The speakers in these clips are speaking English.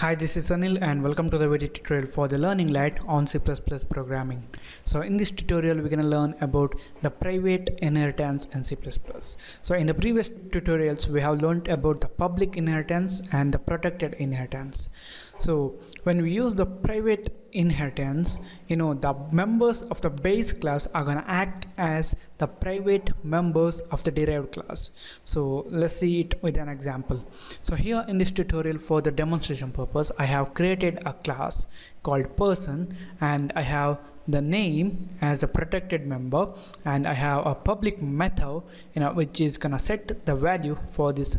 Hi, this is Anil and welcome to the video tutorial for the Learning Light on C++ programming. So in this tutorial we're going to learn about the private inheritance in C++. So in the previous tutorials we have learned about the public inheritance and the protected inheritance. So when we use the private inheritance, the members of the base class are going to act as the private members of the derived class. So let's see it with an example. So here in this tutorial, for the demonstration purpose, I have created a class called person, and I have the name as a protected member, and I have a public method which is gonna set the value for this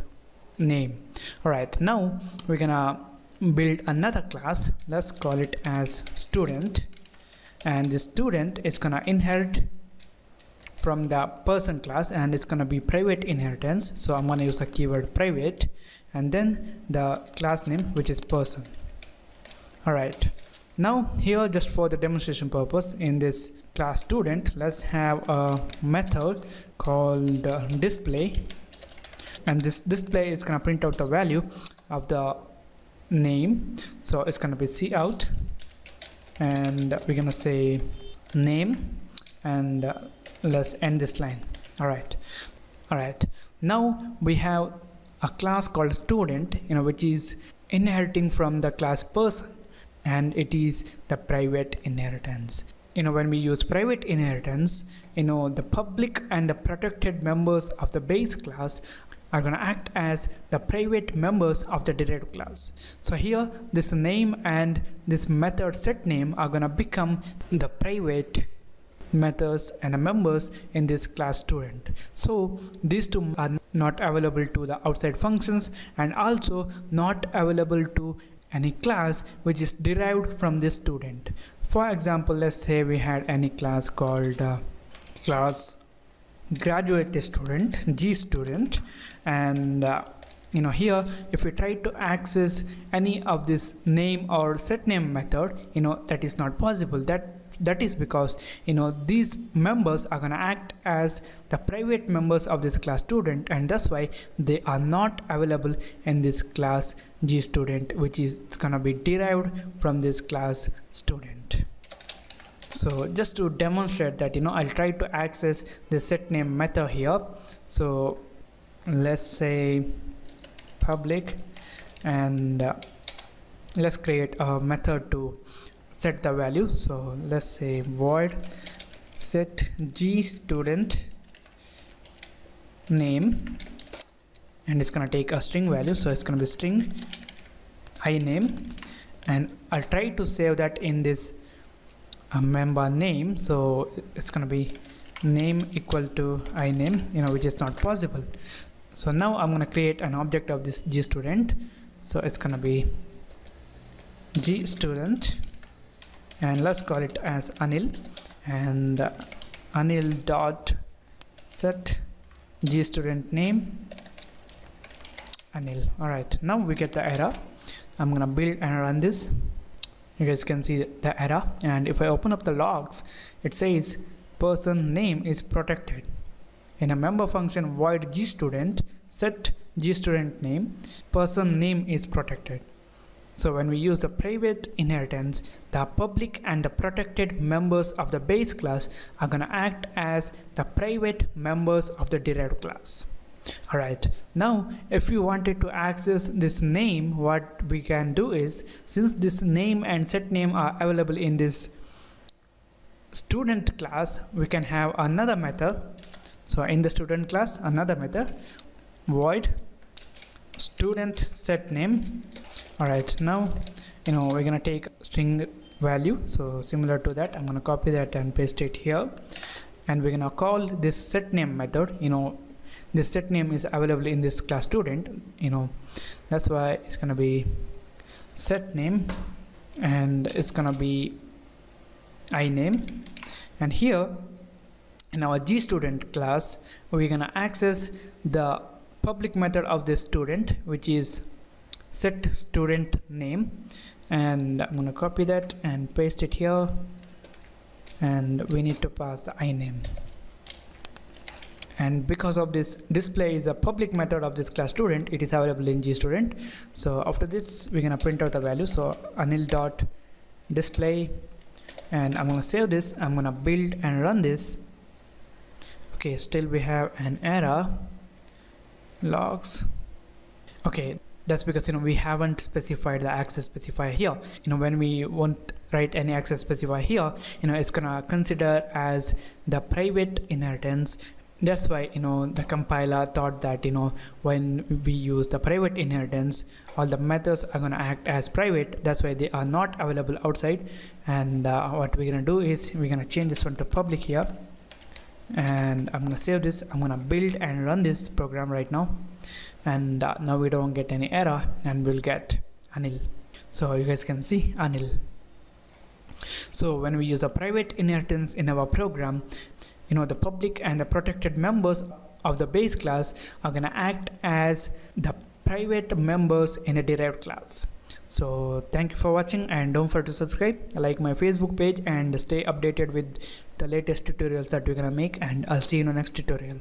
name. Alright, now we're gonna build another class. Let's call it as student, and the student is gonna inherit from the person class, and it's gonna be private inheritance. So I'm gonna use the keyword private and then the class name, which is person. Alright, now here, just for the demonstration purpose, in this class student, let's have a method called display, and this display is gonna print out the value of the name. So it's gonna be cout, and we're gonna say name, and let's end this line. Alright, now we have a class called student, which is inheriting from the class person, and it is the private inheritance. When we use private inheritance, the public and the protected members of the base class are going to act as the private members of the derived class. So here this name and this method set name are going to become the private methods and the members in this class student. So these two are not available to the outside functions, and also not available to any class which is derived from this student. For example, let's say we had any class called class graduate student, G student, and here if we try to access any of this name or set name method, that is not possible. That is because these members are going to act as the private members of this class student, and that's why they are not available in this class G student, which is going to be derived from this class student. So just to demonstrate that, I'll try to access the set name method here. So let's say public, and let's create a method to set the value. So let's say void set G student name, and it's gonna take a string value, so it's gonna be string I name, and I'll try to save that in this member name. So it's gonna be name equal to I name, which is not possible. So now I'm gonna create an object of this G student. So it's gonna be G student, and let's call it as Anil, and Anil dot set G student name Anil. Alright, now we get the error. I'm gonna build and run this. You guys can see the error, and if I open up the logs, it says person name is protected. In a member function void G student set G student name, person name is protected. So when we use the private inheritance, the public and the protected members of the base class are going to act as the private members of the derived class. Alright, now if you wanted to access this name, what we can do is, since this name and set name are available in this student class, we can have another method. So in the student class, another method void student set name. Alright, now we're gonna take string value, so similar to that, I'm gonna copy that and paste it here, and we're gonna call this set name method. This set name is available in this class student, that's why it's gonna be set name, and it's gonna be I name. And here in our G student class, we're gonna access the public method of this student, which is set student name, and I'm gonna copy that and paste it here, and we need to pass the I name, and because of this display is a public method of this class student, it is available in GStudent. So after this we're gonna print out the value. So anil dot display, and I'm gonna save this. I'm gonna build and run this. Okay, still we have an error, logs. Okay, that's because we haven't specified the access specifier here. When we won't write any access specifier here, it's gonna consider as the private inheritance. That's why the compiler thought that when we use the private inheritance, all the methods are gonna act as private. That's why they are not available outside. And what we're gonna do is we're gonna change this one to public here, and I'm gonna save this. I'm gonna build and run this program right now, and now we don't get any error, and we'll get Anil. So you guys can see Anil. So when we use a private inheritance in our program, the public and the protected members of the base class are gonna act as the private members in a derived class. So thank you for watching, and don't forget to subscribe, like my Facebook page, and stay updated with the latest tutorials that we're gonna make, and I'll see you in the next tutorial.